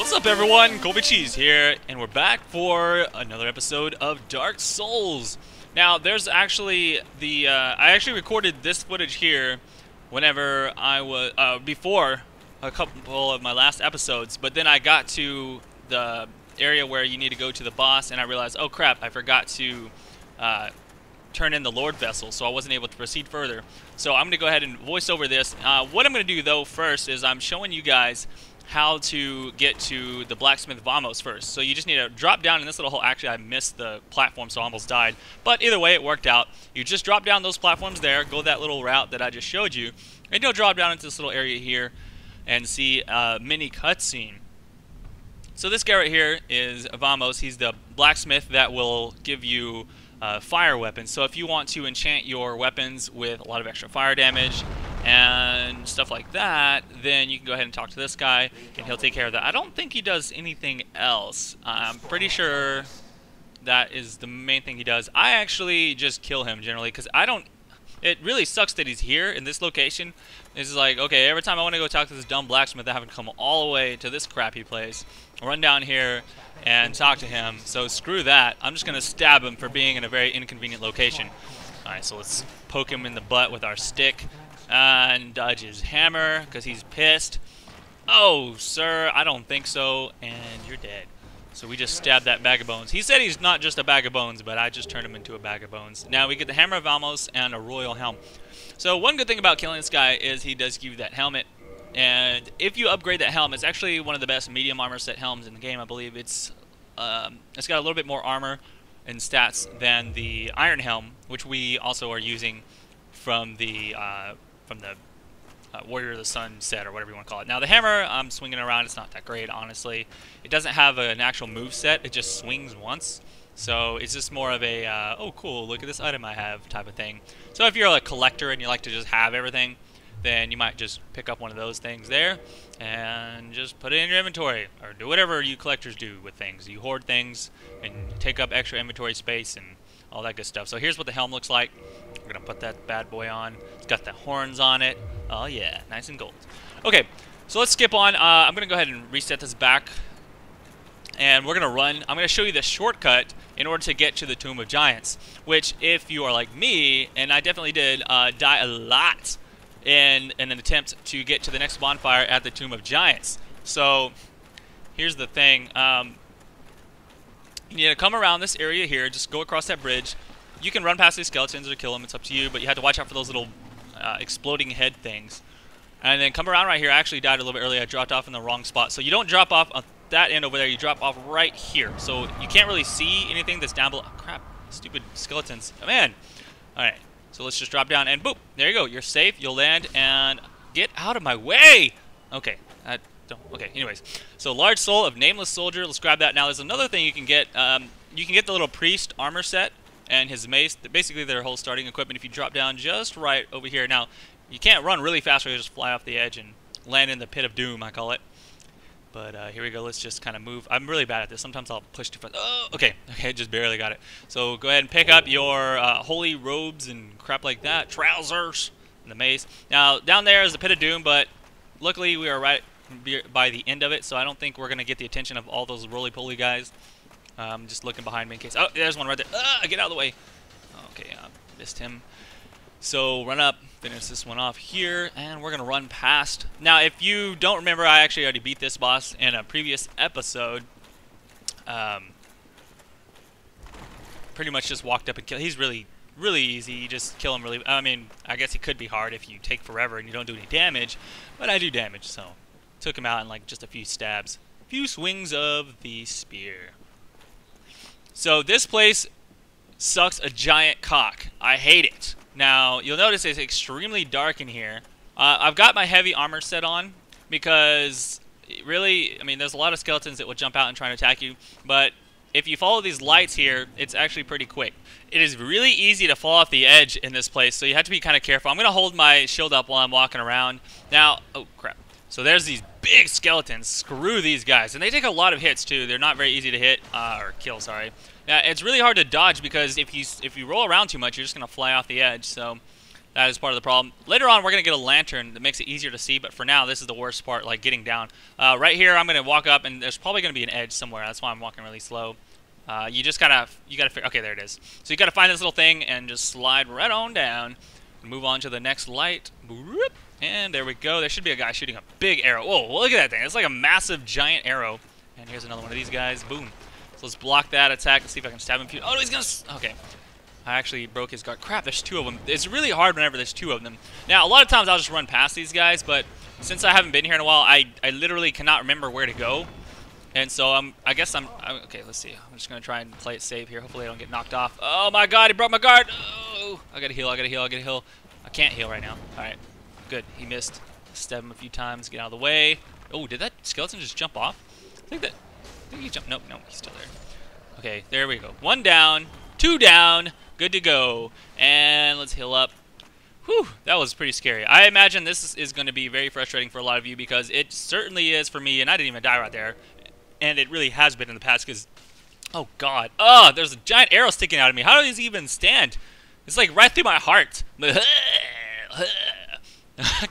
What's up, everyone? Colby Cheese here, and we're back for another episode of Dark Souls. Now, there's actually the I actually recorded this footage here whenever I was before a couple of my last episodes, but then I got to the area where you need to go to the boss, and I realized, oh crap, I forgot to turn in the Lord Vessel, so I wasn't able to proceed further. So I'm going to go ahead and voice over this. What I'm going to do, though, first is I'm showing you guys how to get to the Blacksmith Vamos first. So you just need to drop down in this little hole. Actually, I missed the platform, so I almost died. But either way, it worked out. You just drop down those platforms there, go that little route that I just showed you, and you'll drop down into this little area here and see a mini cutscene. So this guy right here is Vamos. He's the blacksmith that will give you fire weapons. So if you want to enchant your weapons with a lot of extra fire damage and stuff like that, then you can go ahead and talk to this guy, and he'll take care of that. I don't think he does anything else. I'm pretty sure that is the main thing he does. I actually just kill him generally, because I don't... It really sucks that he's here in this location. It's like, okay, every time I want to go talk to this dumb blacksmith, I have to come all the way to this crappy place, run down here, and talk to him. So screw that. I'm just going to stab him for being in a very inconvenient location. Alright, so let's poke him in the butt with our stick and dodge his hammer because he's pissed. Oh, sir, I don't think so, and you're dead. So we just stabbed that bag of bones. He said he's not just a bag of bones, but I just turned him into a bag of bones. Now we get the Hammer of Vamos and a Royal Helm. So one good thing about killing this guy is he does give you that helmet. And if you upgrade that helm, it's actually one of the best medium armor set helms in the game, I believe. It's got a little bit more armor and stats than the Iron Helm, which we also are using from the Warrior of the Sun set, or whatever you want to call it. Now the hammer, I'm swinging around. It's not that great, honestly. It doesn't have an actual move set. It just swings once. So it's just more of a, oh cool, look at this item I have type of thing. So if you're a collector and you like to just have everything, then you might just pick up one of those things there and just put it in your inventory, or do whatever you collectors do with things. You hoard things and take up extra inventory space and all that good stuff. So here's what the helm looks like. We're going to put that bad boy on. It's got the horns on it. Oh yeah, nice and gold. Okay, so let's skip on. I'm going to go ahead and reset this back, and we're going to run. I'm going to show you the shortcut in order to get to the Tomb of Giants, which, if you are like me, and I definitely did, die a lot in an attempt to get to the next bonfire at the Tomb of Giants. So here's the thing. You need to come around this area here, just go across that bridge. You can run past these skeletons or kill them, it's up to you, but you have to watch out for those little exploding head things. And then come around right here. I actually died a little bit earlier. I dropped off in the wrong spot. So you don't drop off on that end over there, you drop off right here. So you can't really see anything that's down below. Oh, crap, stupid skeletons. Come in. Alright, so let's just drop down and boop, there you go. You're safe, you'll land, and get out of my way! Okay, okay, anyways. So large soul of nameless soldier, let's grab that. Now there's another thing you can get. You can get the little priest armor set and his mace, basically their whole starting equipment, if you drop down just right over here. Now, you can't run really fast or you just fly off the edge and land in the pit of doom, I call it. But here we go, let's just kind of move. I'm really bad at this. Sometimes I'll push too fast. Oh, okay, just barely got it. So go ahead and pick up your holy robes and crap like that. Trousers and the mace. Now, down there is the pit of doom, but luckily we are right by the end of it, so I don't think we're going to get the attention of all those roly-poly guys. Just looking behind me in case... Oh, there's one right there. Get out of the way. Okay, missed him. So run up, finish this one off here, and we're going to run past. Now, if you don't remember, I actually already beat this boss in a previous episode. Pretty much just walked up and killed. He's really easy. You just kill him really... I mean, I guess he could be hard if you take forever and you don't do any damage, but I do damage, so... Took him out in like just a few stabs. A few swings of the spear. So this place sucks a giant cock. I hate it. Now, you'll notice it's extremely dark in here. I've got my heavy armor set on because really, I mean, there's a lot of skeletons that will jump out and try to attack you, but if you follow these lights here, it's actually pretty quick. It is really easy to fall off the edge in this place, so you have to be kind of careful. I'm going to hold my shield up while I'm walking around. Now, oh crap. So there's these big skeletons. Screw these guys. And they take a lot of hits, too. They're not very easy to hit, or kill, sorry. Now, it's really hard to dodge because if you roll around too much, you're just going to fly off the edge. So That is part of the problem. Later on, we're going to get a lantern that makes it easier to see, but for now, this is the worst part, like getting down. Right here, I'm going to walk up, and there's probably going to be an edge somewhere. That's why I'm walking really slow. You gotta figure, okay, there it is. So you gotta find this little thing and just slide right on down. Move on to the next light. And there we go. There should be a guy shooting a big arrow. Whoa, look at that thing. It's like a massive, giant arrow. And here's another one of these guys. Boom. So let's block that attack and see if I can stab him. Oh, no, he's gonna... Okay. I actually broke his guard. Crap, there's two of them. It's really hard whenever there's two of them. Now, a lot of times I'll just run past these guys, but since I haven't been here in a while, I literally cannot remember where to go. And so I guess I'm okay, let's see. I'm just going to try and play it safe here. Hopefully I don't get knocked off. Oh my god, he broke my guard. Oh, I got to heal, I got to heal, I got to heal. I can't heal right now. All right. Good. He missed. Stab him a few times, get out of the way. Oh, did that skeleton just jump off? I think he jumped. Nope, no, he's still there. Okay, there we go. 1 down, 2 down. Good to go. And let's heal up. Whew, that was pretty scary. I imagine this is going to be very frustrating for a lot of you because it certainly is for me, and I didn't even die right there. And it really has been in the past because, oh god, oh, there's a giant arrow sticking out of me. How do these even stand? It's like right through my heart. I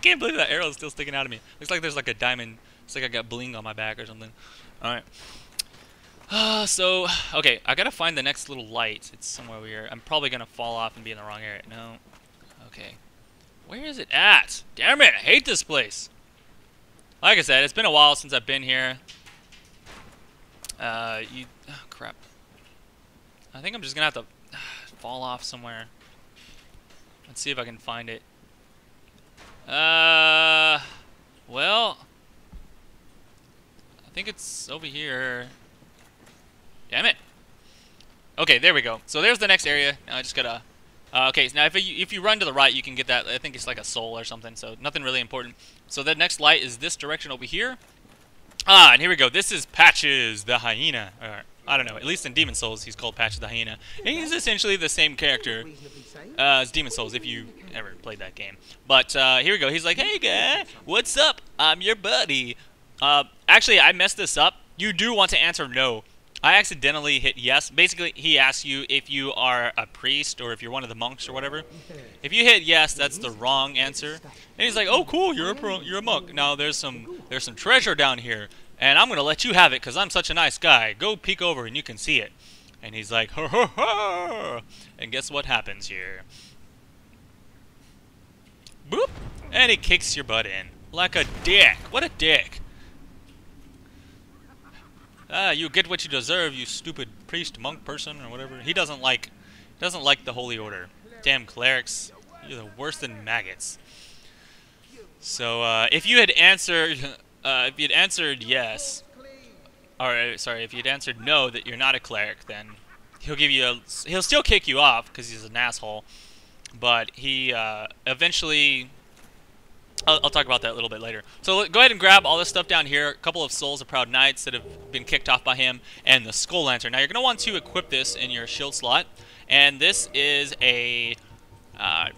can't believe that arrow is still sticking out of me. Looks like there's like a diamond. It's like I got bling on my back or something. All right. So, okay, I gotta find the next little light. It's somewhere over here. I'm probably gonna fall off and be in the wrong area. No. Okay. Where is it at? Damn it, I hate this place. Like I said, it's been a while since I've been here. Oh, crap. I think I'm just gonna have to fall off somewhere. Let's see if I can find it. Well, I think it's over here. Damn it. Okay, there we go. So there's the next area. Now I just gotta... okay, so now if you run to the right, you can get that. I think it's like a soul or something, so nothing really important. So the next light is this direction over here. Ah, and here we go. This is Patches the Hyena. Or, I don't know. At least in Demon Souls, he's called Patches the Hyena. And he's essentially the same character as Demon Souls, if you ever played that game. But here we go. He's like, hey, guy, what's up? I'm your buddy. Actually, I messed this up. You do want to answer no. I accidentally hit yes. Basically, he asks you if you are a priest or if you're one of the monks or whatever. If you hit yes, that's the wrong answer. And he's like, "Oh, cool, you're a monk. Now there's some treasure down here, and I'm gonna let you have it because I'm such a nice guy. Go peek over and you can see it." And he's like, "Ha ha ha!" And guess what happens here? Boop! And he kicks your butt in like a dick. What a dick! You get what you deserve, you stupid priest, monk person, or whatever. He doesn't like the Holy Order. Damn clerics, you're the worst than maggots. So if you had answered, yes, or sorry, if you'd answered no, that you're not a cleric, then he'll still kick you off because he's an asshole. But he eventually. I'll talk about that a little bit later. So go ahead and grab all this stuff down here. A couple of Souls of Proud Knights that have been kicked off by him, and the Skull Lantern. Now you're going to want to equip this in your shield slot, and this is a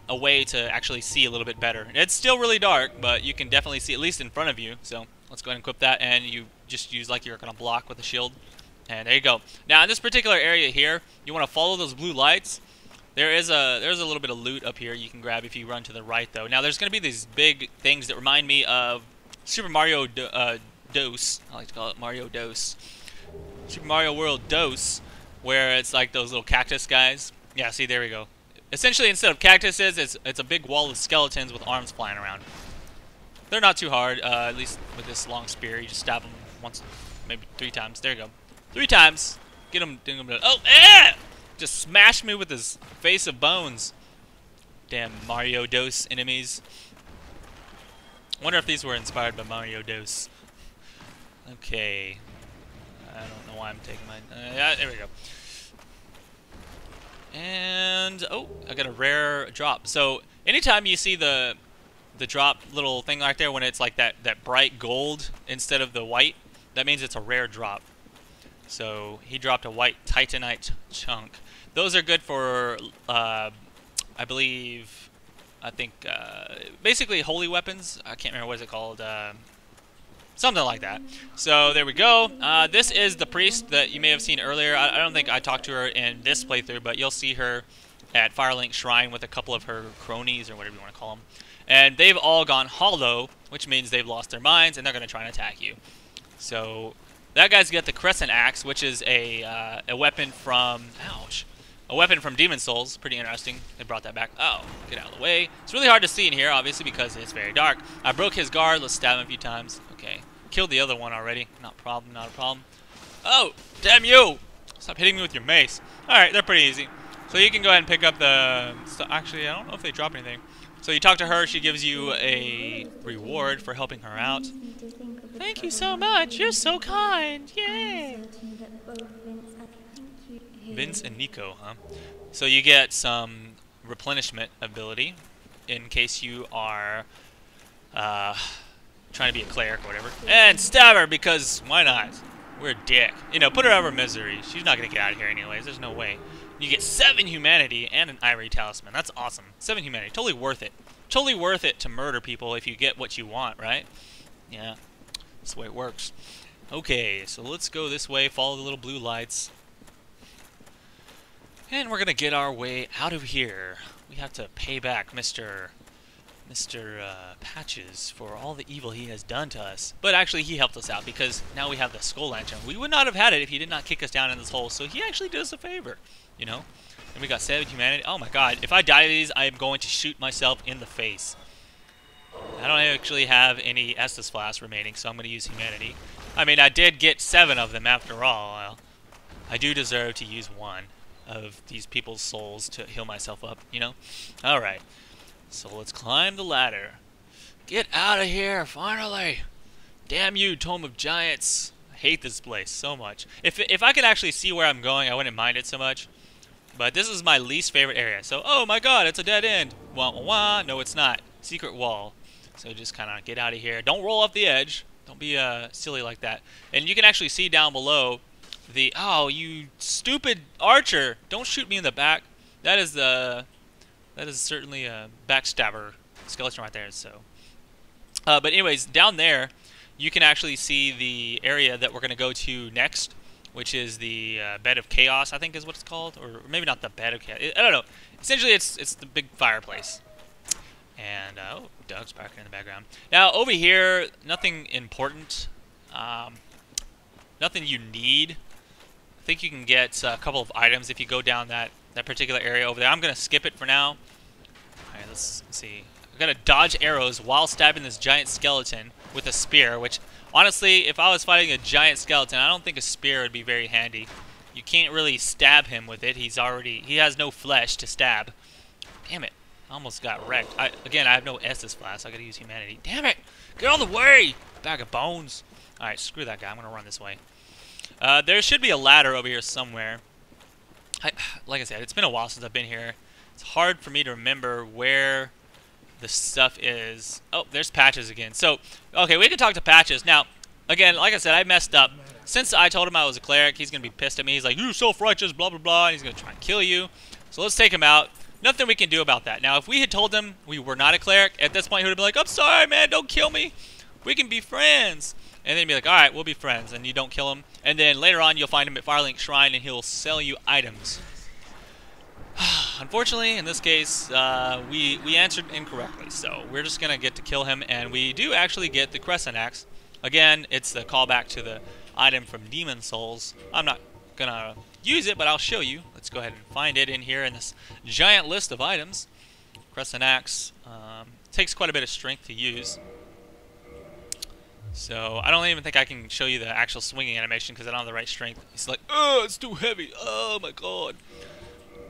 way to actually see a little bit better. It's still really dark, but you can definitely see at least in front of you. So let's go ahead and equip that, and you just use like you're going to block with a shield. And there you go. Now in this particular area here, you want to follow those blue lights. There's a little bit of loot up here you can grab if you run to the right, though. Now, there's going to be these big things that remind me of Super Mario Dos. I like to call it Mario Dos. Super Mario World Dos, where it's like those little cactus guys. Yeah, see, there we go. Essentially, instead of cactuses, it's a big wall of skeletons with arms flying around. They're not too hard, at least with this long spear. You just stab them once, maybe 3 times. There you go. 3 times. Get them. Oh, eh! Just smashed me with his face of bones. Damn Mario Dos enemies. Wonder if these were inspired by Mario Dos. Okay. I don't know why I'm taking mine. Yeah, there we go. And oh, I got a rare drop. So anytime you see the drop little thing right there, when it's like that bright gold instead of the white, that means it's a rare drop. So he dropped a white titanite chunk. Those are good for, I think, basically holy weapons. I can't remember what it's called. Something like that. So there we go. This is the priest that you may have seen earlier. I don't think I talked to her in this playthrough, but you'll see her at Firelink Shrine with a couple of her cronies, or whatever you want to call them. And they've all gone hollow, which means they've lost their minds, and they're going to try and attack you. So that guy's got the Crescent Axe, which is a weapon from... Ouch. A weapon from Demon Souls. Pretty interesting. They brought that back. Oh, get out of the way. It's really hard to see in here, obviously, because it's very dark. I broke his guard. Let's stab him a few times. Okay. Killed the other one already. Not a problem, not a problem. Oh, damn you! Stop hitting me with your mace. Alright, they're pretty easy. So you can go ahead and pick up the... Actually, I don't know if they drop anything. So you talk to her. She gives you a reward for helping her out. Thank you so much. You're so kind. Yay! Vince and Nico, huh? So you get some replenishment ability in case you are trying to be a cleric or whatever. And stab her, because why not? We're a dick. You know, put her out of her misery. She's not going to get out of here anyways. There's no way. You get 7 humanity and an ivory talisman. That's awesome. 7 humanity. Totally worth it. Totally worth it to murder people if you get what you want, right? Yeah. That's the way it works. Okay, so let's go this way. Follow the little blue lights. And we're going to get our way out of here. We have to pay back Mr. Patches for all the evil he has done to us. But actually, he helped us out because now we have the Skull Lantern. We would not have had it if he did not kick us down in this hole. So he actually did us a favor, you know. And we got 7 humanity. Oh my god, if I die to these, I am going to shoot myself in the face. I don't actually have any Estus Flask remaining, so I'm going to use humanity. I mean, I did get 7 of them after all. I do deserve to use 1 of these people's souls to heal myself up, you know? Alright. So let's climb the ladder. Get out of here, finally! Damn you, Tome of Giants. I hate this place so much. If I could actually see where I'm going, I wouldn't mind it so much. But this is my least favorite area. So, oh my god, it's a dead end. Wah, wah, wah. No, it's not. Secret wall. So just kind of get out of here. Don't roll off the edge. Don't be silly like that. And you can actually see down below the... Oh, you stupid archer. Don't shoot me in the back. That is certainly a backstabber skeleton right there. So, but anyways, down there, you can actually see the area that we're going to go to next, which is the Bed of Chaos, I think is what it's called. Or maybe not the Bed of Chaos. I don't know. Essentially, it's the big fireplace. And, oh, Doug's barking in the background. Now, over here, nothing important. Nothing you need. I think you can get a couple of items if you go down that particular area over there. I'm going to skip it for now. Alright, let's see. I've got to dodge arrows while stabbing this giant skeleton with a spear, which, honestly, if I was fighting a giant skeleton, I don't think a spear would be very handy. You can't really stab him with it. He has no flesh to stab. Damn it. I almost got wrecked. Again, I have no Estus Flask. I got to use humanity. Damn it! Get out of the way! Bag of bones. Alright, screw that guy. I'm going to run this way. There should be a ladder over here somewhere. Like I said, it's been a while since I've been here. It's hard for me to remember where the stuff is. Oh, there's Patches again. So, okay, we can talk to Patches. Now, again, like I said, I messed up. Since I told him I was a cleric, he's going to be pissed at me. He's like, you're self-righteous, blah, blah, blah. And he's going to try and kill you. So let's take him out. Nothing we can do about that. Now, if we had told him we were not a cleric, at this point he would have been like, I'm sorry, man, don't kill me. We can be friends. And then he'd be like, alright, we'll be friends. And you don't kill him. And then later on, you'll find him at Firelink Shrine, and he'll sell you items. Unfortunately, in this case, we answered incorrectly. So we're just going to get to kill him. And we do actually get the Crescent Axe. Again, it's the callback to the item from Demon Souls. I'm not going to use it, but I'll show you. Let's go ahead and find it in here in this giant list of items. Crescent Axe takes quite a bit of strength to use. So I don't even think I can show you the actual swinging animation because I don't have the right strength. It's like, oh, it's too heavy. Oh my god.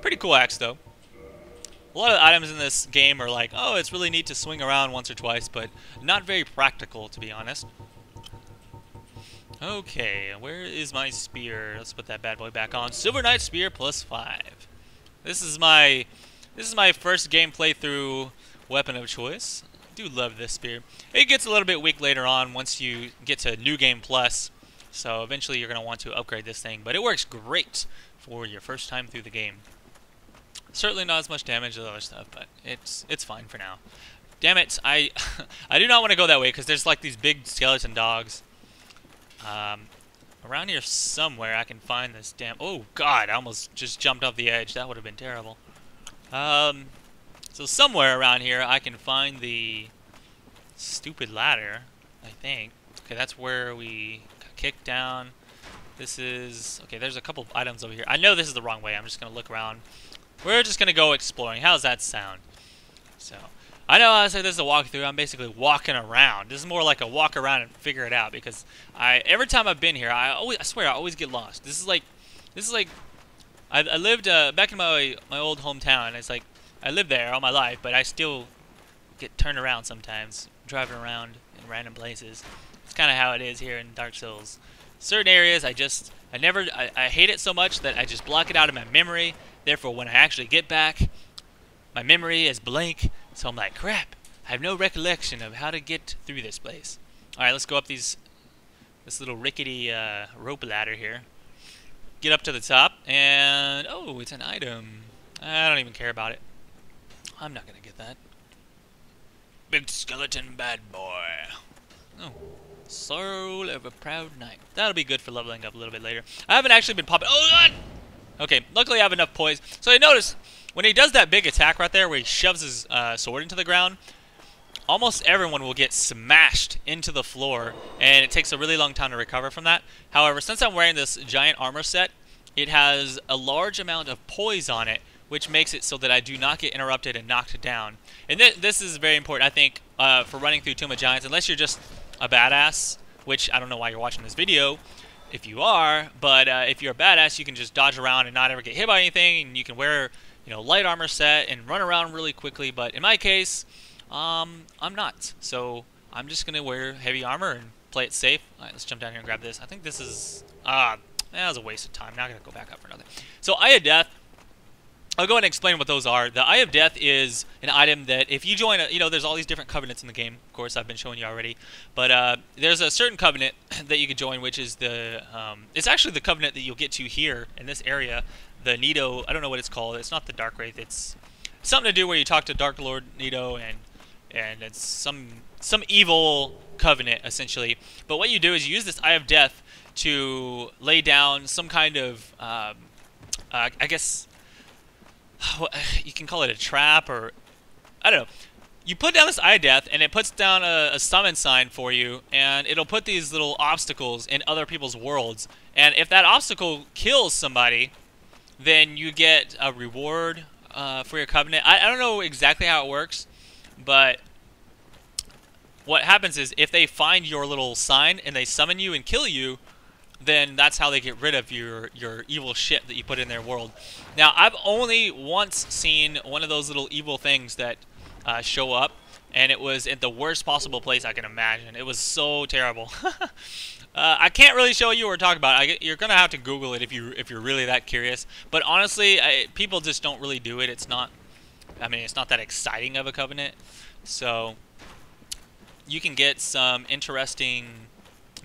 Pretty cool axe though. A lot of the items in this game are like, oh, it's really neat to swing around once or twice, but not very practical, to be honest. Okay, where is my spear? Let's put that bad boy back on. Silver Knight Spear +5. This is my first game playthrough weapon of choice. I do love this spear. It gets a little bit weak later on once you get to New Game Plus, so eventually you're going to want to upgrade this thing, but it works great for your first time through the game. Certainly not as much damage as other stuff, but it's fine for now. Damn it, I do not want to go that way because there's like these big skeleton dogs. Around here somewhere I can find this damn... Oh god, I almost just jumped off the edge. That would have been terrible. So somewhere around here I can find the stupid ladder, I think. Okay, that's where we got kicked down. This is... Okay, there's a couple of items over here. I know this is the wrong way. I'm just going to look around. We're just going to go exploring. How's that sound? So, I know I said this is a walkthrough. I'm basically walking around. This is more like a walk around and figure it out, because every time I've been here, I swear I always get lost. This is like I lived back in my old hometown, and it's like I lived there all my life, but I still get turned around sometimes, driving around in random places. It's kind of how it is here in Dark Souls. Certain areas, I hate it so much that I just block it out of my memory. Therefore, when I actually get back, my memory is blank. So I'm like, crap, I have no recollection of how to get through this place. All right, let's go up this little rickety rope ladder here. Get up to the top, and oh, it's an item. I don't even care about it. I'm not gonna get that. Big skeleton bad boy. Oh, soul of a proud knight. That'll be good for leveling up a little bit later. I haven't actually been popping. Oh God! Okay, luckily I have enough poise. So I notice when he does that big attack right there, where he shoves his sword into the ground, almost everyone will get smashed into the floor, and it takes a really long time to recover from that. However, since I'm wearing this giant armor set, it has a large amount of poise on it, which makes it so that I do not get interrupted and knocked down. And this is very important, I think, for running through Tomb of Giants, unless you're just a badass, which I don't know why you're watching this video, if you are, but if you're a badass, you can just dodge around and not ever get hit by anything, and you can wear, light armor set and run around really quickly. But in my case, I'm not, so I'm just gonna wear heavy armor and play it safe. All right, let's jump down here and grab this. I think this is that was a waste of time. Not gonna go back up for nothing. So Eye of Death, I'll go ahead and explain what those are. The Eye of Death is an item that if you join, there's all these different covenants in the game. Of course, I've been showing you already. But there's a certain covenant that you can join, which is it's actually the covenant that you'll get to here in this area. The Nito, I don't know what it's called. It's not the Dark Wraith. It's something to do where you talk to Gravelord Nito, and it's some evil covenant, essentially. But what you do is you use this Eye of Death to lay down some kind of, I guess... you can call it a trap, or I don't know. You put down this Eye of Death, and it puts down a summon sign for you, and it'll put these little obstacles in other people's worlds. And if that obstacle kills somebody, then you get a reward for your covenant. I don't know exactly how it works, but what happens is if they find your little sign and they summon you and kill you, then that's how they get rid of your evil shit that you put in their world. Now, I've only once seen one of those little evil things that show up, and it was at the worst possible place I can imagine. It was so terrible. I can't really show you or talk about it. You're gonna have to Google it if you're really that curious. But honestly, people just don't really do it. It's not. I mean, it's not that exciting of a covenant. So you can get some interesting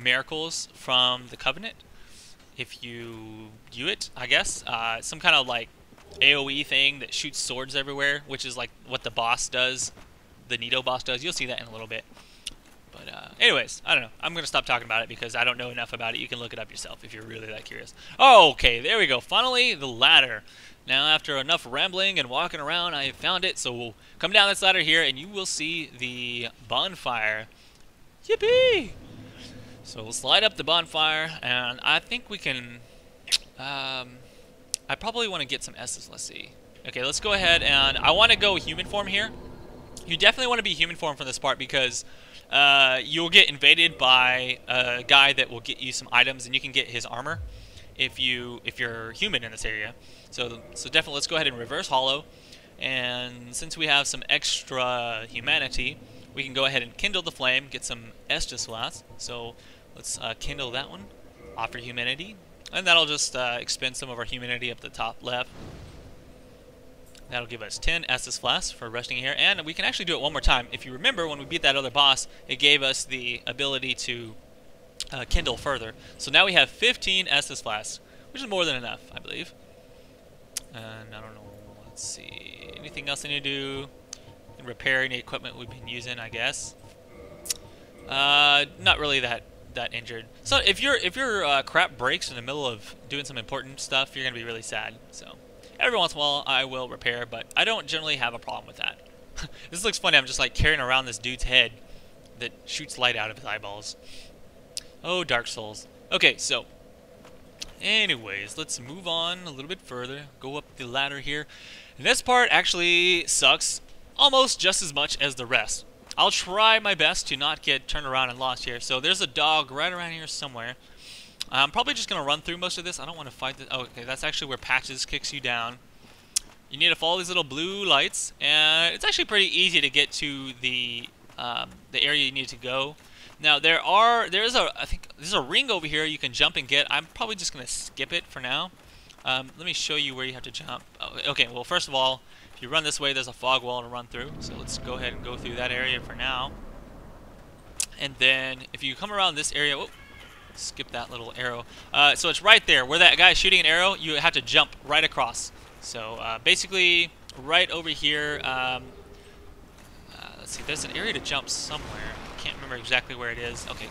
miracles from the covenant if you do it, I guess. Some kind of like AoE thing that shoots swords everywhere, which is like what the boss does, the Nito boss does. You'll see that in a little bit. But anyways, I don't know. I'm gonna stop talking about it because I don't know enough about it. You can look it up yourself if you're really that curious. Oh, okay, there we go. Finally, the ladder. Now, after enough rambling and walking around, I have found it. So we'll come down this ladder here, and you will see the bonfire. Yippee! So we'll slide up the bonfire, and I think we can... I probably want to get some S's. Let's see. Okay, let's go ahead, and I want to go human form here. You definitely want to be human form for this part because you'll get invaded by a guy that will get you some items, and you can get his armor if you're human in this area. So definitely let's go ahead and reverse hollow, and since we have some extra humanity, we can go ahead and kindle the flame, get some Estus Flask. So let's kindle that one, offer humanity, and that'll just expend some of our humanity up the top left. That'll give us 10 Estus Flasks for resting here, and we can actually do it one more time. If you remember, when we beat that other boss, it gave us the ability to kindle further. So now we have 15 Estus Flasks, which is more than enough, I believe. And I don't know, let's see, anything else I need to do? Repair any equipment we've been using, I guess. Not really that injured. So if your crap breaks in the middle of doing some important stuff, you're gonna be really sad. So Every once in a while, I will repair, but I don't generally have a problem with that. This looks funny. I'm just like carrying around this dude's head that shoots light out of his eyeballs. Oh, Dark Souls. Okay, so anyways, let's move on a little bit further. Go up the ladder here. And this part actually sucks almost just as much as the rest. I'll try my best to not get turned around and lost here. So there's a dog right around here somewhere. I'm probably just going to run through most of this. I don't want to fight this. Oh, okay, that's actually where Patches kicks you down. You need to follow these little blue lights, and it's actually pretty easy to get to the area you need to go. Now I think there's a ring over here you can jump and get. I'm probably just going to skip it for now. Let me show you where you have to jump. Oh, okay, well first of all, if you run this way, there's a fog wall to run through. So let's go ahead and go through that area for now. And then if you come around this area, whoop, skip that little arrow. So it's right there where that guy is shooting an arrow. You have to jump right across. So basically, right over here. Let's see. There's an area to jump somewhere. I can't remember exactly where it is. Okay,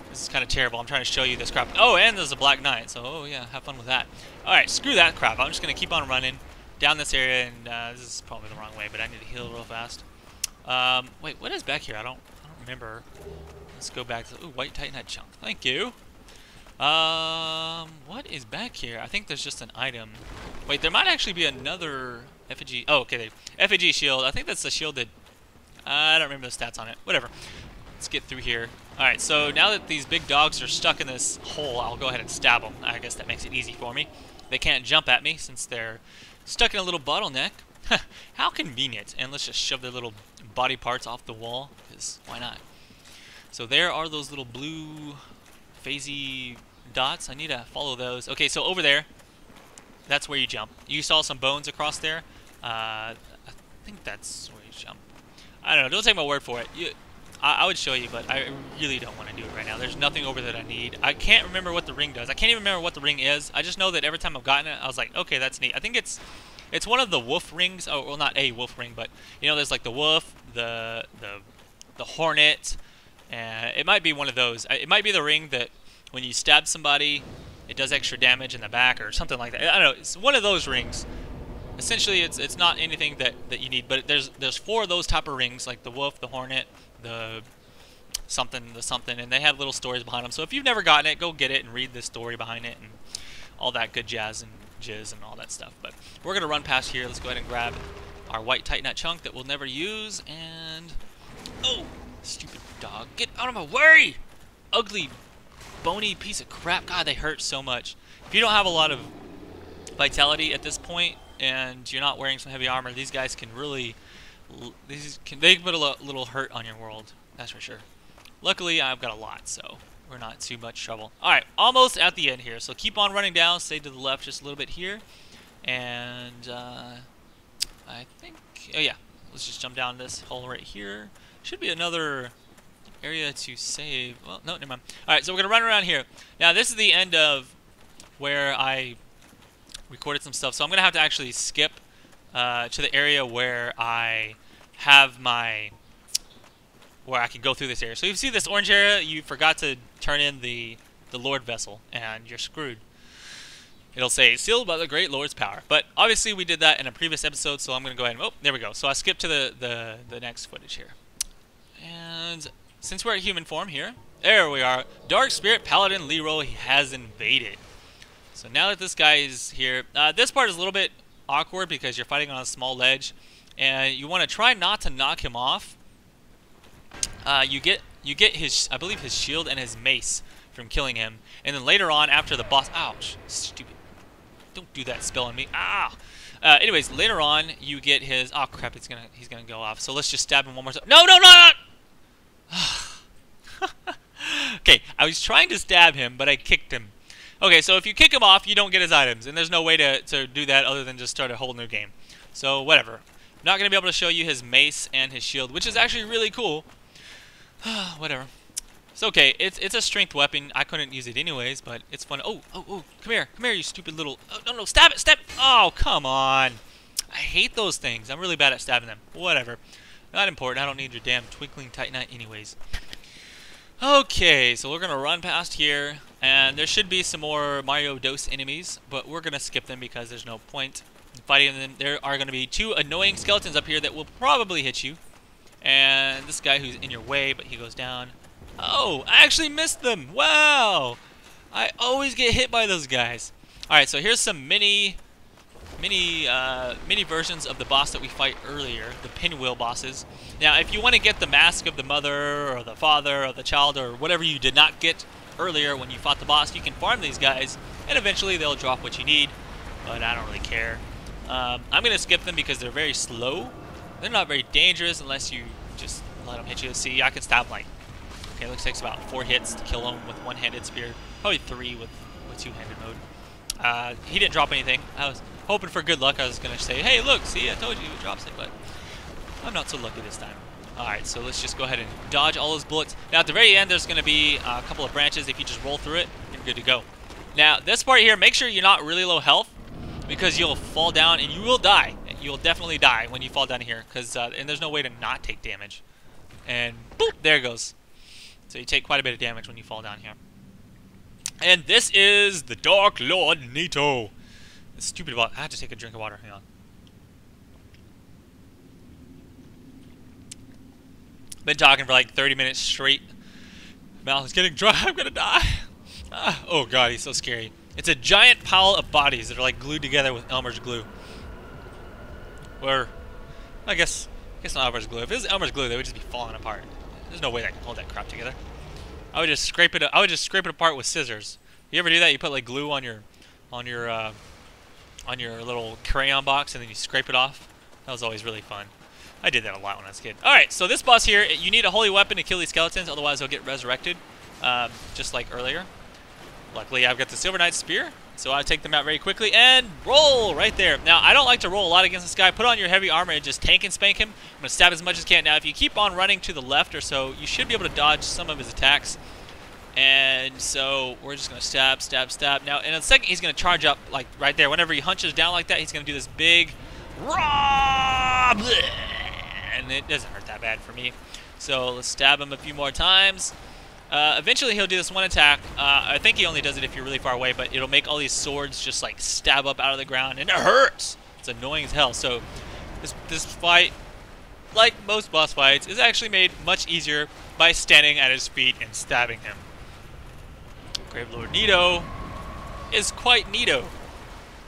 this is kind of terrible. I'm trying to show you this crap. Oh, and there's a Black Knight. So oh yeah, have fun with that. All right, screw that crap. I'm just gonna keep on running down this area, and this is probably the wrong way, but I need to heal real fast. Wait, what is back here? I don't remember. Let's go back to white Titanite chunk. Thank you. What is back here? I think there's just an item. Wait, there might actually be another effigy. Oh, okay, effigy shield. I think that's the shield that I don't remember the stats on it. Whatever. Let's get through here. All right, so now that these big dogs are stuck in this hole, I'll go ahead and stab them. I guess that makes it easy for me. They can't jump at me since they're stuck in a little bottleneck. How convenient. And let's just shove their little body parts off the wall, because why not? So there are those little blue phasey dots. I need to follow those. Okay, so over there, that's where you jump. You saw some bones across there. I think that's where you jump. I don't know. Don't take my word for it. I would show you, but I really don't want to do it right now. There's nothing over that I need. I can't remember what the ring does. I can't even remember what the ring is. I just know that every time I've gotten it, I was like, okay, that's neat. I think it's one of the wolf rings. Oh, well, not a wolf ring, but you know, there's like the wolf, the hornet, and it might be one of those. It might be the ring that when you stab somebody, it does extra damage in the back or something like that. I don't know. It's one of those rings. Essentially, it's not anything that you need, but there's 4 of those type of rings, like the wolf, the hornet, the something, and they have little stories behind them. So if you've never gotten it, go get it and read the story behind it and all that good jazz and jizz and all that stuff. But we're gonna run past here. Let's go ahead and grab our white Titanite chunk that we'll never use. And oh, stupid dog, get out of my way! Ugly, bony piece of crap. God, they hurt so much. If you don't have a lot of vitality at this point and you're not wearing some heavy armor, these guys can really they put a little hurt on your world, that's for sure. Luckily, I've got a lot, so we're not too much trouble. All right, almost at the end here. So keep on running down. Stay to the left just a little bit here, and I think, oh yeah, let's just jump down this hole right here. Should be another area to save. Well, no, never mind. All right, so we're gonna run around here. Now this is the end of where I recorded some stuff, so I'm gonna have to actually skip to the area where I have where I can go through this area. So you see this orange area, you forgot to turn in the Lord vessel, and you're screwed. It'll say, sealed by the great Lord's power. But obviously we did that in a previous episode, so I'm going to go ahead and, oh, there we go. So I skipped to the next footage here. And since we're at human form here, there we are. Dark Spirit Paladin Leroy has invaded. So now that this guy is here, this part is a little bit awkward because you're fighting on a small ledge, and you want to try not to knock him off. You get his, I believe, his shield and his mace from killing him, and then later on after the boss, ouch, stupid, don't do that spell on me, ah. Anyways, later on you get his, oh crap, he's gonna go off. So let's just stab him one more time. No, no, no, no. Okay, I was trying to stab him, but I kicked him. Okay, so if you kick him off, you don't get his items, and there's no way to do that other than just start a whole new game. So whatever. I'm not gonna be able to show you his mace and his shield, which is actually really cool. Whatever. It's okay. It's a strength weapon. I couldn't use it anyways, but it's fun. Oh, oh, oh! Come here, you stupid little. Oh, no, no! Stab it! Stab! Oh, come on! I hate those things. I'm really bad at stabbing them. Whatever. Not important. I don't need your damn twinkling titanite anyways. Okay, so we're gonna run past here, and there should be some more Mario Dos enemies, but we're gonna skip them because there's no point fighting them, there are going to be 2 annoying skeletons up here that will probably hit you. And this guy who's in your way, but he goes down. Oh, I actually missed them. Wow. I always get hit by those guys. Alright, so here's some mini versions of the boss that we fight earlier, the pinwheel bosses. Now, if you want to get the mask of the mother, or the father, or the child, or whatever you did not get earlier when you fought the boss, you can farm these guys, and eventually they'll drop what you need, but I don't really care. I'm going to skip them because they're very slow. They're not very dangerous unless you just let them hit you. See, I can stab them, like, okay, it looks like it's about 4 hits to kill them with one-handed spear. Probably 3 with two-handed mode. He didn't drop anything. I was hoping for good luck. I was going to say, hey, look, see, I told you it drops it, but I'm not so lucky this time. Alright, so let's just go ahead and dodge all those bullets. Now, at the very end, there's going to be a couple of branches. If you just roll through it, you're good to go. Now, this part here, make sure you're not really low health, because you'll fall down and you will die. You'll definitely die when you fall down here, because and there's no way to not take damage. And boop, there it goes. So you take quite a bit of damage when you fall down here. And this is the Gravelord Nito. This stupid bot. I have to take a drink of water. Hang on. Been talking for like 30 minutes straight. Mouth is getting dry. I'm gonna die. Oh god, he's so scary. It's a giant pile of bodies that are like glued together with Elmer's glue. Or, I guess not Elmer's glue. If it was Elmer's glue, they would just be falling apart. There's no way that can hold that crap together. I would just scrape it. I would just scrape it apart with scissors. You ever do that? You put like glue on your little crayon box and then you scrape it off. That was always really fun. I did that a lot when I was a kid. All right, so this boss here, you need a holy weapon to kill these skeletons, otherwise they'll get resurrected, just like earlier. Luckily, I've got the Silver Knight's spear, so I take them out very quickly and roll right there. Now, I don't like to roll a lot against this guy. Put on your heavy armor and just tank and spank him. I'm gonna stab as much as I can. Now, if you keep on running to the left or so, you should be able to dodge some of his attacks. And so we're just gonna stab, stab, stab. Now, in a second, he's gonna charge up like right there. Whenever he hunches down like that, he's gonna do this big raw, and it doesn't hurt that bad for me. So let's stab him a few more times. Eventually he'll do this one attack. I think he only does it if you're really far away, but it'll make all these swords just like stab up out of the ground, and it hurts. It's annoying as hell. So this fight, like most boss fights, is actually made much easier by standing at his feet and stabbing him. Gravelord Nito is quite neato,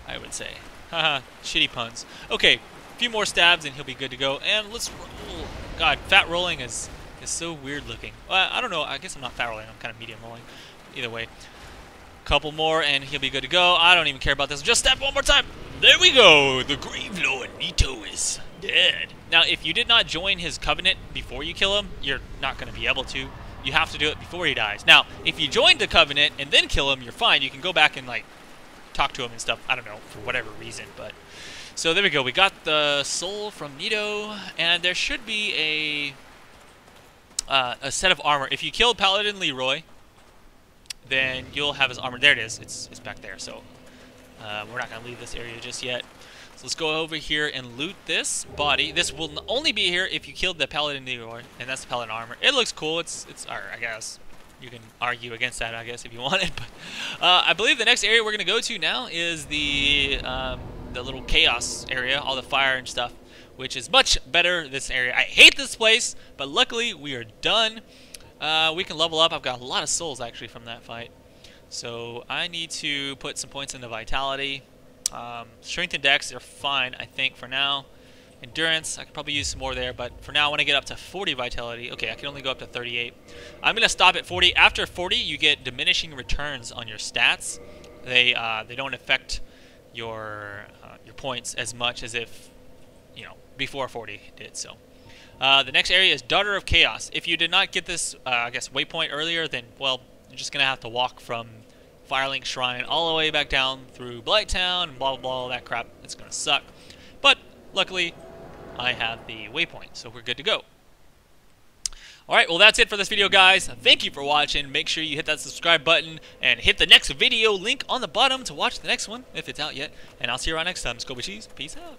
I would say. Haha, shitty puns. Okay, a few more stabs and he'll be good to go. And let's roll. God, fat rolling is so weird looking. Well, I don't know. I guess I'm not fat rolling. I'm kind of medium rolling. Either way. Couple more and he'll be good to go. I don't even care about this. Just stab one more time. There we go. The Gravelord Nito is dead. Now, if you did not join his covenant before you kill him, you're not going to be able to. You have to do it before he dies. Now, if you joined the covenant and then kill him, you're fine. You can go back and, like, talk to him and stuff. I don't know, for whatever reason. But so there we go. We got the soul from Nito, and there should be a set of armor. If you killed Paladin Leroy, then you'll have his armor. There it is. It's back there. So we're not going to leave this area just yet. So let's go over here and loot this body. This will only be here if you killed the Paladin Leroy, and that's the Paladin armor. It looks cool. It's I guess you can argue against that, I guess, if you want it. But I believe the next area we're going to go to now is the little chaos area, all the fire and stuff, which is much better, this area. I hate this place, but luckily we are done. We can level up. I've got a lot of souls, actually, from that fight. So I need to put some points into vitality. Strength and dex are fine, I think, for now. Endurance, I could probably use some more there, but for now I want to get up to 40 vitality. Okay, I can only go up to 38. I'm going to stop at 40. After 40, you get diminishing returns on your stats. They don't affect your points as much as if, you know, before 40 did. So the next area is Daughter of Chaos. If you did not get this, I guess, waypoint earlier, then, well, you're just going to have to walk from Firelink Shrine all the way back down through Blighttown and blah, blah, blah, all that crap. It's going to suck. But luckily, I have the waypoint, so we're good to go. Alright, well, that's it for this video, guys. Thank you for watching. Make sure you hit that subscribe button and hit the next video link on the bottom to watch the next one, if it's out yet. And I'll see you around next time. Scoby Cheese. Peace out.